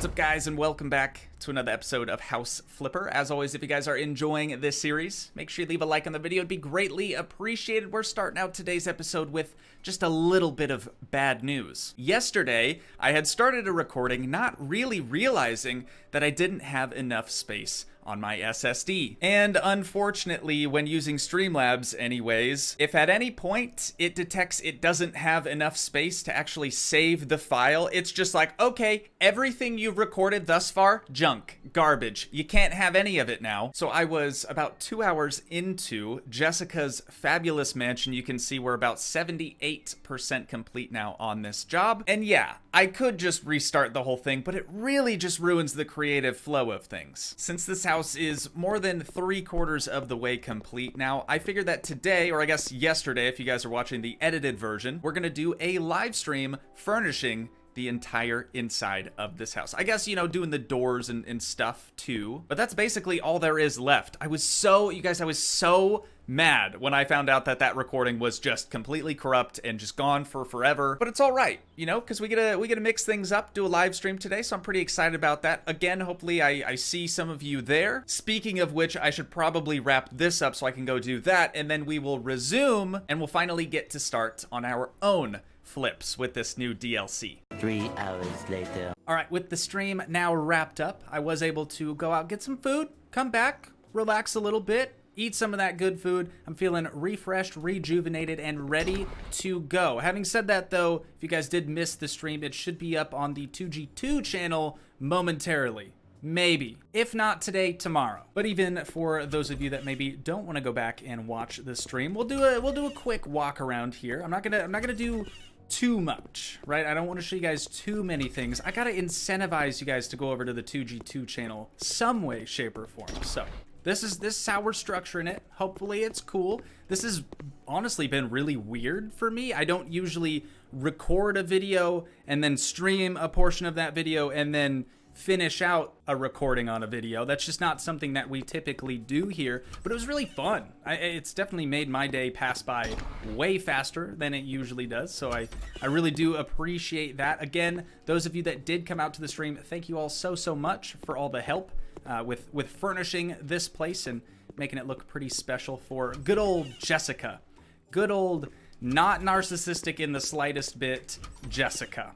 What's up, guys, and welcome back to another episode of House Flipper. As always, if you guys are enjoying this series, make sure you leave a like on the video. It'd be greatly appreciated. We're starting out today's episode with just a little bit of bad news. Yesterday, I had started a recording not really realizing that I didn't have enough space on my SSD. And unfortunately, when using Streamlabs anyways, if at any point it detects it doesn't have enough space to actually save the file, it's just like, okay, everything you've recorded thus far, junk, garbage. You can't have any of it now. So I was about 2 hours into Jessica's fabulous mansion. You can see we're about 78% complete now on this job. And yeah, I could just restart the whole thing, but it really just ruins the creative flow of things. Since this house is more than 3/4 of the way complete now, I figured that today, or I guess yesterday if you guys are watching the edited version, we're gonna do a live stream furnishing the entire inside of this house. I guess, you know, doing the doors and stuff too, but that's basically all there is left. I was so mad when I found out that that recording was just completely corrupt and just gone for forever. But it's all right, you know, because we get to mix things up, do a live stream today, so I'm pretty excited about that. Again, hopefully I see some of you there. Speaking of which, I should probably wrap this up so I can go do that, and then we will resume, and we'll finally get to start on our own flips with this new DLC. 3 hours later. All right, with the stream now wrapped up, I was able to go out, get some food, come back, relax a little bit, eat some of that good food. I'm feeling refreshed, rejuvenated, and ready to go. Having said that, though, if you guys did miss the stream, it should be up on the Toogii 2 channel momentarily. Maybe. If not today, tomorrow. But even for those of you that maybe don't want to go back and watch the stream, we'll do a quick walk around here. I'm not gonna do too much, right? I don't want to show you guys too many things. I gotta incentivize you guys to go over to the Toogii 2 channel some way, shape, or form. So this is how we're structuring it. Hopefully it's cool. This has honestly been really weird for me. I don't usually record a video and then stream a portion of that video and then finish out a recording on a video. That's just not something that we typically do here, but it was really fun. It's definitely made my day pass by way faster than it usually does, so I really do appreciate that. Again, those of you that did come out to the stream, thank you all so much for all the help with furnishing this place and making it look pretty special for good old Jessica. Good old, not narcissistic in the slightest bit, Jessica.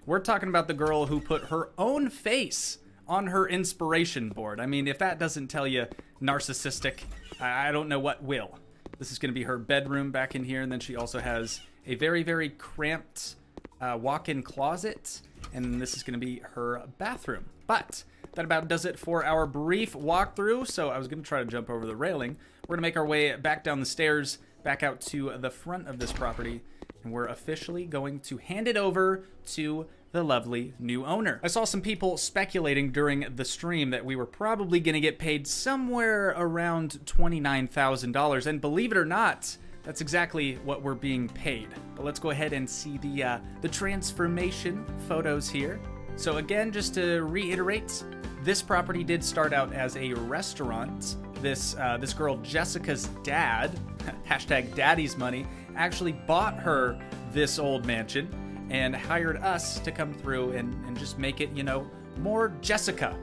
We're talking about the girl who put her own face on her inspiration board. I mean, if that doesn't tell you narcissistic, I don't know what will. This is going to be her bedroom back in here, and then she also has a very cramped walk-in closet, and this is going to be her bathroom. But that about does it for our brief walkthrough. So I was going to try to jump over the railing. We're going to make our way back down the stairs, back out to the front of this property, and we're officially going to hand it over to the lovely new owner. I saw some people speculating during the stream that we were probably going to get paid somewhere around $29,000, and believe it or not, that's exactly what we're being paid. But let's go ahead and see the transformation photos here. So again, just to reiterate, this property did start out as a restaurant. This girl Jessica's dad, hashtag daddy's money, actually bought her this old mansion and hired us to come through and just make it, you know, more Jessica.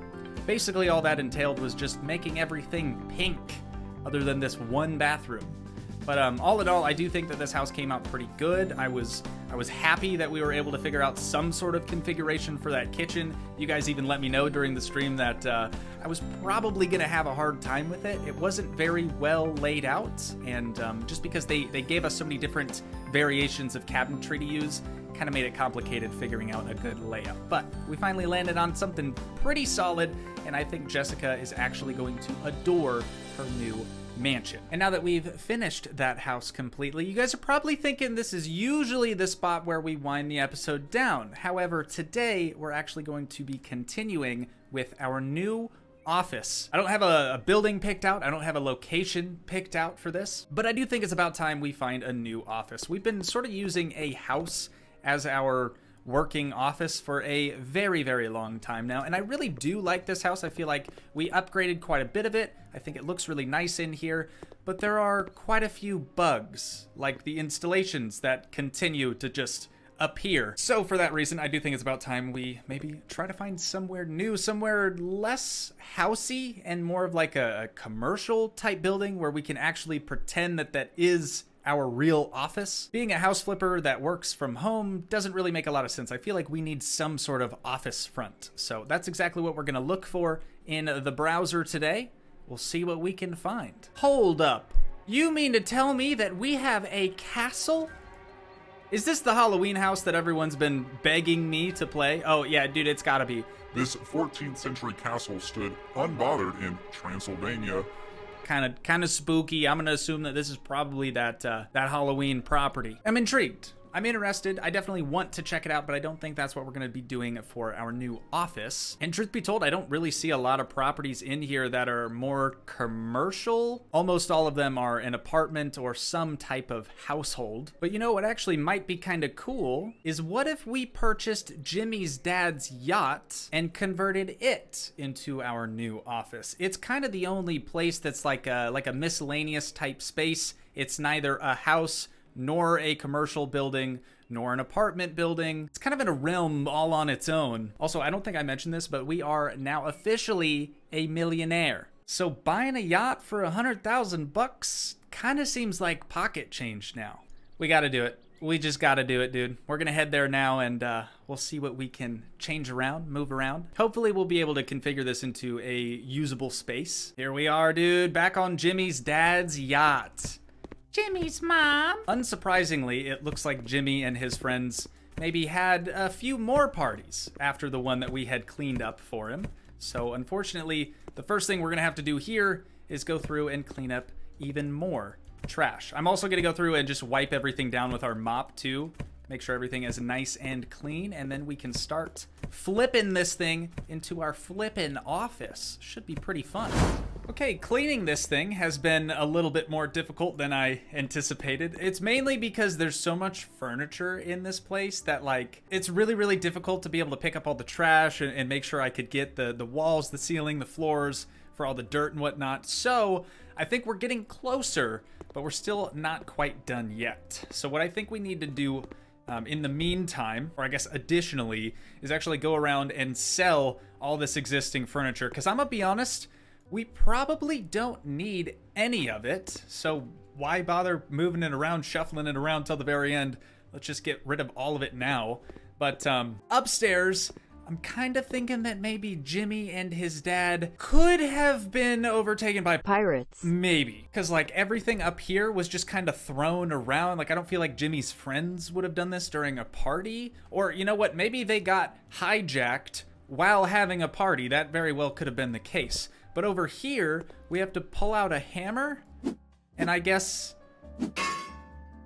Basically all that entailed was just making everything pink other than this one bathroom. But all in all, I do think that this house came out pretty good. I was happy that we were able to figure out some sort of configuration for that kitchen. You guys even let me know during the stream that I was probably gonna have a hard time with it. It wasn't very well laid out, and just because they gave us so many different variations of cabinetry to use, kind of made it complicated figuring out a good layout. But we finally landed on something pretty solid, and I think Jessica is actually going to adore her new mansion. And now that we've finished that house completely, you guys are probably thinking this is usually the spot where we wind the episode down. However, today we're actually going to be continuing with our new office. I don't have a building picked out. I don't have a location picked out for this, but I do think it's about time we find a new office. We've been sort of using a house as our working office for a very long time now, and I really do like this house. I feel like we upgraded quite a bit of it. I think it looks really nice in here, but there are quite a few bugs, like the installations that continue to just up here. So for that reason, I do think it's about time we maybe try to find somewhere new, somewhere less housey and more of like a commercial type building where we can actually pretend that that is our real office. Being a house flipper that works from home doesn't really make a lot of sense. I feel like we need some sort of office front. So that's exactly what we're gonna look for in the browser today. We'll see what we can find. Hold up. You mean to tell me that we have a castle? Is this the Halloween house that everyone's been begging me to play? Oh yeah, dude, it's gotta be. This 14th century castle stood unbothered in Transylvania. Kind of spooky. I'm gonna assume that this is probably that Halloween property. I'm intrigued. I'm interested. I definitely want to check it out, but I don't think that's what we're gonna be doing for our new office. And truth be told, I don't really see a lot of properties in here that are more commercial. Almost all of them are an apartment or some type of household. But you know what actually might be kind of cool is what if we purchased Jimmy's dad's yacht and converted it into our new office? It's kind of the only place that's like a miscellaneous type space. It's neither a house nor a commercial building, nor an apartment building. It's kind of in a realm all on its own. Also, I don't think I mentioned this, but we are now officially a millionaire. So buying a yacht for $100,000 kind of seems like pocket change now. We gotta do it. We just gotta do it, dude. We're gonna head there now and we'll see what we can change around, move around. Hopefully we'll be able to configure this into a usable space. Here we are, dude, back on Jimmy's dad's yacht. Jimmy's mom. Unsurprisingly, it looks like Jimmy and his friends maybe had a few more parties after the one that we had cleaned up for him. So unfortunately, the first thing we're gonna have to do here is go through and clean up even more trash. I'm also gonna go through and just wipe everything down with our mop too. Make sure everything is nice and clean, and then we can start flipping this thing into our flippin' office. Should be pretty fun. Okay, cleaning this thing has been a little bit more difficult than I anticipated. It's mainly because there's so much furniture in this place that like, it's really, really difficult to be able to pick up all the trash and make sure I could get the walls, the ceiling, the floors for all the dirt and whatnot. So I think we're getting closer, but we're still not quite done yet. So what I think we need to do in the meantime, or I guess additionally, is actually go around and sell all this existing furniture. Because I'm gonna be honest, we probably don't need any of it. So why bother moving it around, shuffling it around till the very end? Let's just get rid of all of it now. But upstairs, I'm kind of thinking that maybe Jimmy and his dad could have been overtaken by pirates. Maybe. Because, like, everything up here was just kind of thrown around. Like, I don't feel like Jimmy's friends would have done this during a party. Or, you know what? Maybe they got hijacked while having a party. That very well could have been the case. But over here, we have to pull out a hammer. And I guess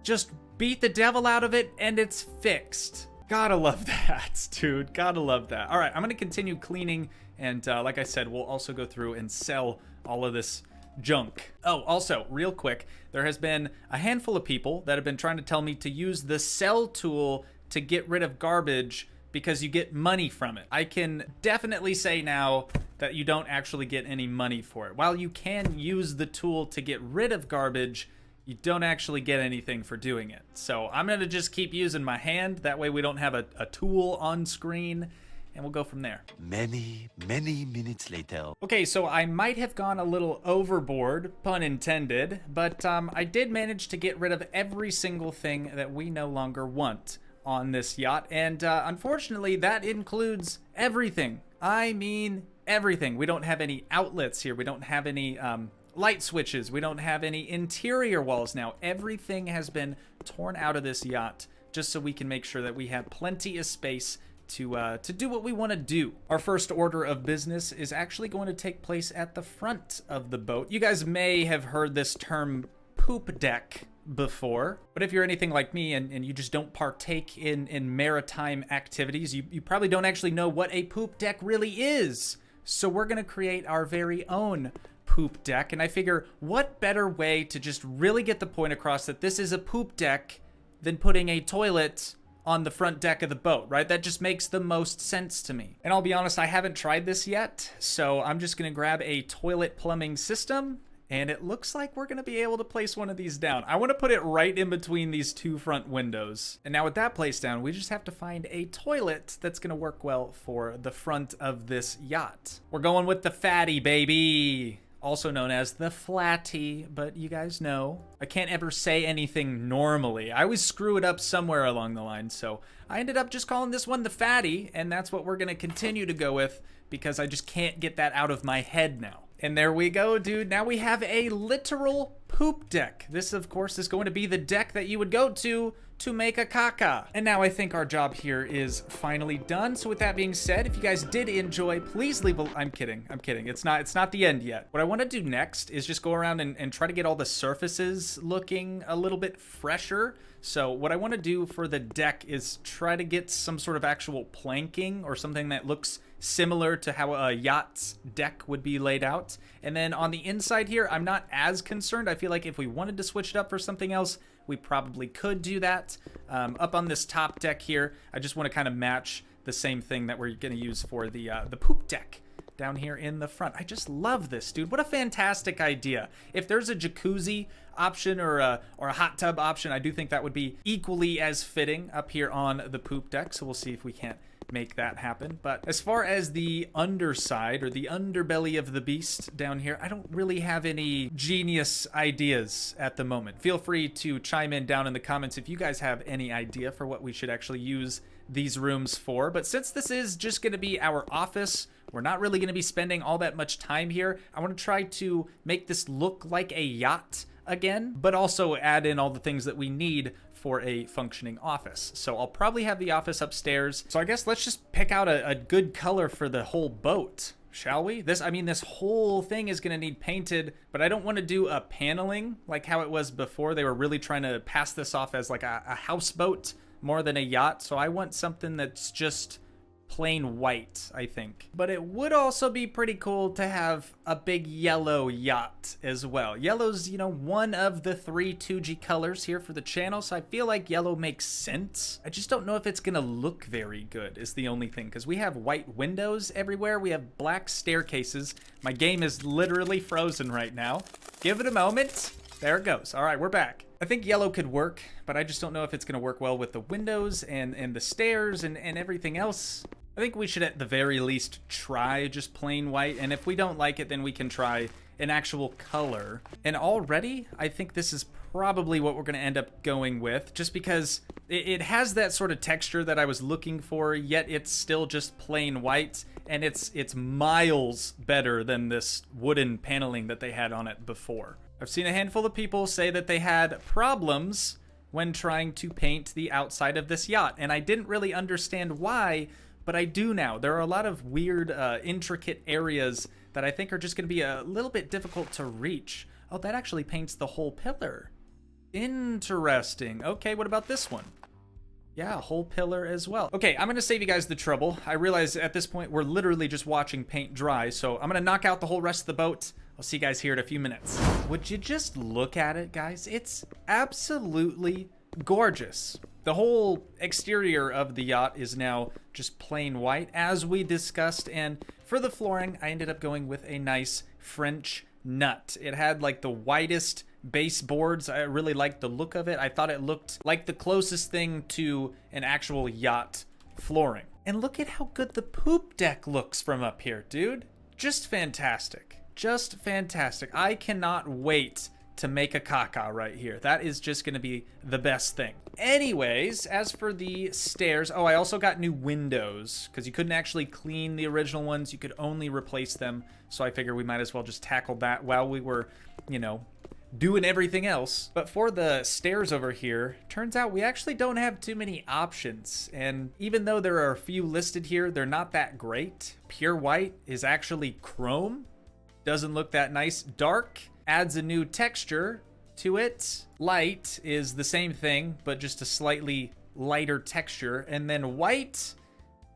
just beat the devil out of it and it's fixed. Gotta love that, dude. Gotta love that. All right, I'm gonna continue cleaning, and like I said, we'll also go through and sell all of this junk. Oh, also, real quick, there has been a handful of people that have been trying to tell me to use the sell tool to get rid of garbage because you get money from it. I can definitely say now that you don't actually get any money for it. While you can use the tool to get rid of garbage, you don't actually get anything for doing it. So I'm gonna just keep using my hand. That way we don't have a tool on screen, and we'll go from there. Many minutes later. Okay, so I might have gone a little overboard, pun intended, but I did manage to get rid of every single thing that we no longer want on this yacht. And unfortunately, that includes everything. I mean, everything. We don't have any outlets here. We don't have any light switches. We don't have any interior walls now. Everything has been torn out of this yacht just so we can make sure that we have plenty of space to do what we want to do. Our first order of business is actually going to take place at the front of the boat. You guys may have heard this term poop deck before, but if you're anything like me and you just don't partake in maritime activities, you probably don't actually know what a poop deck really is. So we're gonna create our very own poop deck, and I figure what better way to just really get the point across that this is a poop deck than putting a toilet on the front deck of the boat, right? That just makes the most sense to me. And I'll be honest, I haven't tried this yet, so I'm just gonna grab a toilet plumbing system And it looks like we're gonna be able to place one of these down. I wanna put it right in between these two front windows. And now with that placed down, we just have to find a toilet that's gonna work well for the front of this yacht. We're going with the fatty, baby. Also known as the flatty, but you guys know, I can't ever say anything normally. I always screw it up somewhere along the line, so I ended up just calling this one the fatty, and that's what we're gonna continue to go with because I just can't get that out of my head now. And there we go, dude. Now we have a literal poop deck. This, of course, is going to be the deck that you would go to make a caca. And now I think our job here is finally done. So with that being said, if you guys did enjoy, please leave a... I'm kidding. It's not the end yet. What I want to do next is just go around and try to get all the surfaces looking a little bit fresher. So what I want to do for the deck is try to get some sort of actual planking or something that looks similar to how a yacht's deck would be laid out. And then on the inside here, I'm not as concerned. I feel like if we wanted to switch it up for something else, we probably could do that. Up on this top deck here, I just want to kind of match the same thing that we're going to use for the poop deck down here in the front. I just love this, dude. What a fantastic idea. If there's a jacuzzi option or a hot tub option, I do think that would be equally as fitting up here on the poop deck. So we'll see if we can't make that happen. But as far as the underside or the underbelly of the beast down here, I don't really have any genius ideas at the moment. Feel free to chime in down in the comments if you guys have any idea for what we should actually use these rooms for. But since this is just going to be our office, we're not really going to be spending all that much time here. I want to try to make this look like a yacht again, but also add in all the things that we need for a functioning office. So I'll probably have the office upstairs. So I guess let's just pick out a good color for the whole boat, shall we? This whole thing is gonna need painted, but I don't want to do a paneling like how it was before. They were really trying to pass this off as like a houseboat more than a yacht. So I want something that's just plain white, I think. But it would also be pretty cool to have a big yellow yacht as well. Yellow's, one of the 3 Toogii colors here for the channel, so I feel like yellow makes sense. I just don't know if it's gonna look very good is the only thing, because we have white windows everywhere. We have black staircases. My game is literally frozen right now. Give it a moment. There it goes. All right, we're back. I think yellow could work, but I just don't know if it's gonna work well with the windows and the stairs and everything else. I think we should at the very least try just plain white, and if we don't like it, then we can try an actual color. And already, I think this is probably what we're gonna end up going with, just because it has that sort of texture that I was looking for, yet it's still just plain white, and it's miles better than this wooden paneling that they had on it before. I've seen a handful of people say that they had problems when trying to paint the outside of this yacht, and I didn't really understand why, but I do now. There are a lot of weird, intricate areas that I think are just gonna be a little bit difficult to reach. Oh, that actually paints the whole pillar. Interesting. Okay, what about this one? Yeah, a whole pillar as well. Okay, I'm gonna save you guys the trouble. I realize at this point we're literally just watching paint dry, so I'm gonna knock out the whole rest of the boat. I'll see you guys here in a few minutes. Would you just look at it, guys? It's absolutely gorgeous. The whole exterior of the yacht is now just plain white, as we discussed, and for the flooring, I ended up going with a nice French nut. It had like the whitest baseboards. I really liked the look of it. I thought it looked like the closest thing to an actual yacht flooring. And look at how good the poop deck looks from up here, dude. Just fantastic. Just fantastic. I cannot wait to make a caca right here. That is just gonna be the best thing. Anyways, as for the stairs, oh, I also got new windows because you couldn't actually clean the original ones. You could only replace them. So I figured we might as well just tackle that while we were, doing everything else. But for the stairs over here, turns out we actually don't have too many options. And even though there are a few listed here, they're not that great. Pure white is actually chrome. Doesn't look that nice. Dark adds a new texture to it. Light is the same thing, but just a slightly lighter texture. And then white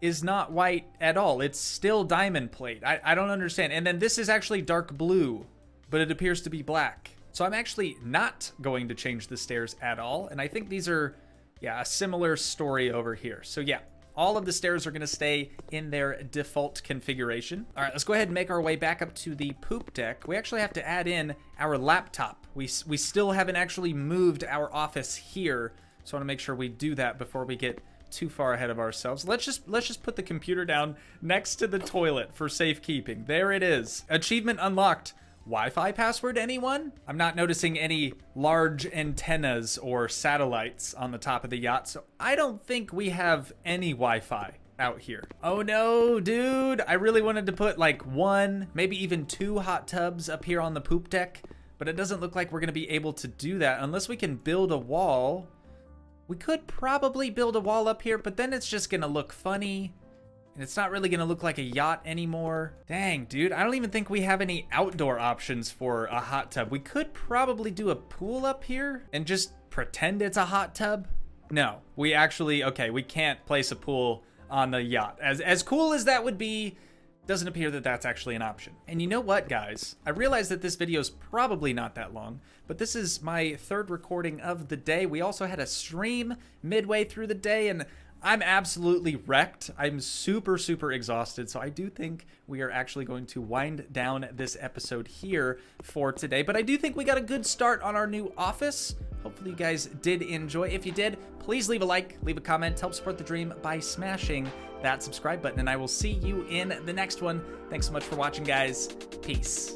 is not white at all. It's still diamond plate. I don't understand. And then this is actually dark blue, but it appears to be black. So I'm actually not going to change the stairs at all. And I think these are, yeah, a similar story over here. So yeah, All of the stairs are going to stay in their default configuration. All right, let's go ahead and make our way back up to the poop deck. We actually have to add in our laptop. We still haven't actually moved our office here, so I want to make sure we do that before we get too far ahead of ourselves. Let's just put the computer down next to the toilet for safekeeping. There it is. Achievement unlocked. Wi-Fi password, anyone? I'm not noticing any large antennas or satellites on the top of the yacht, so I don't think we have any Wi-Fi out here. Oh no, dude. I really wanted to put like 1, maybe even 2 hot tubs up here on the poop deck, but it doesn't look like we're gonna be able to do that unless we can build a wall. We could probably build a wall up here, but then it's just gonna look funny. And it's not really gonna look like a yacht anymore. Dang, dude, I don't even think we have any outdoor options for a hot tub. We could probably do a pool up here and just pretend it's a hot tub. No, we actually, okay, we can't place a pool on the yacht. As cool as that would be, doesn't appear that that's actually an option. And you know what, guys? I realize that this video is probably not that long, but this is my 3rd recording of the day. We also had a stream midway through the day, and I'm absolutely wrecked. I'm super, super exhausted. So I do think we are actually going to wind down this episode here for today. But I do think we got a good start on our new office. Hopefully you guys did enjoy. If you did, please leave a like, leave a comment, help support the dream by smashing that subscribe button. And I will see you in the next one. Thanks so much for watching, guys. Peace.